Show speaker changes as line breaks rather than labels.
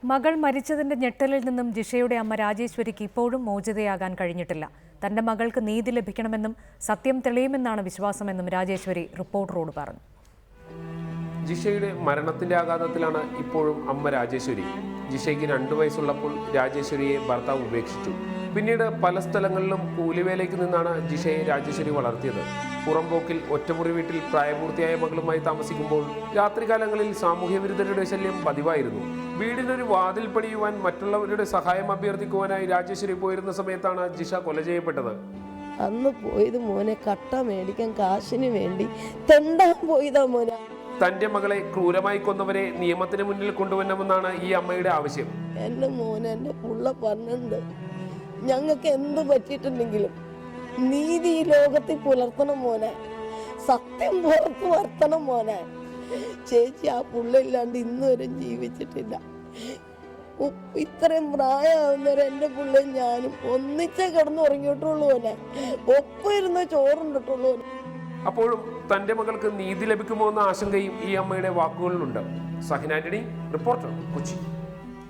മകൾ മരിച്ചതിന്റെ ഞെട്ടലിൽ നിന്നും ജിഷയുടെ അമ്മ രാജേശ്വരിക്ക് ഇപ്പോഴും മോചിതയാകാൻ കഴിഞ്ഞിട്ടില്ല. തന്റെ മകൾക്ക് നീതി ലഭിക്കണമെന്നും സത്യം തെളിയുമെന്നാണ് വിശ്വാസമെന്നും രാജേശ്വരി റിപ്പോർട്ടറോട് പറഞ്ഞു.
ജിഷയുടെ മരണത്തിന്റെ ആഘാതത്തിലാണ് ഇപ്പോഴും അമ്മ രാജേശ്വരി. ജിഷയ്ക്ക് 2 വയസ്സുള്ളപ്പോൾ രാജേശ്വരിയെ ഭർത്താവ് ഉപേക്ഷിച്ചു. പിന്നീട് പല സ്ഥലങ്ങളിലും കൂലിവേലയ്ക്ക് നിന്നാണ് ജിഷയെ രാജേശ്വരി വളർത്തിയത്. പുറംപോക്കിൽ ഒറ്റമുറി വീട്ടിൽ പ്രായപൂർത്തിയായ മകളുമായി താമസിക്കുമ്പോൾ രാത്രികാലങ്ങളിൽ സാമൂഹ്യ വിരുദ്ധരുടെ ശല്യം പതിവായിരുന്നു. വീടിനൊരു വാതിൽ പണിയുവാൻ മറ്റുള്ളവരുടെ സഹായം അഭ്യർത്ഥിക്കുവാനായി രാജേശ്വരി പോയിരുന്ന സമയത്താണ് ജിഷ കൊല ചെയ്യപ്പെട്ടത്.
അന്ന് പോയത് മോനെ കട്ട മേടിക്കാൻ കാശിന് വേണ്ടി തെണ്ടാൻ പോയതാ മോനെ.
തന്റെ മകളെ ക്രൂരമായി കൊന്നവരെ നിയമത്തിന് മുന്നിൽ കൊണ്ടുവരണമെന്നാണ് ഈ അമ്മയുടെ ആവശ്യം.
എന്റെ മോനെ എന്റെ പുള്ള പറഞ്ഞിട്ടുണ്ട്, ഞങ്ങൾക്ക് എന്ത് പറ്റിയിട്ടുണ്ടെങ്കിലും നീതി ഈ ലോകത്തിൽ പുലർത്തണം മോനെ, സത്യം പുറത്ത് വരുത്തണം മോനെ. ചേച്ചി ആ പുള്ള ഇല്ലാണ്ട് ഇന്നുവരെ ജീവിച്ചിട്ടില്ല. ഇത്രയും പ്രായമാവുന്നവരെ എൻ്റെ പിള്ളേരും ഞാനും ഒന്നിച്ചേ കിടന്നുറങ്ങിയിട്ടുള്ളൂ മോനെ, ഒപ്പം ഇരുന്ന് ചോറുണ്ടിട്ടുള്ളൂ.
അപ്പോഴും തന്റെ മകൾക്ക് നീതി ലഭിക്കുമോ എന്ന ആശങ്കയും ഈ അമ്മയുടെ വാക്കുകളിലുണ്ട്. സഹിൻ ആന്റണി, റിപ്പോർട്ടർ, കൊച്ചി.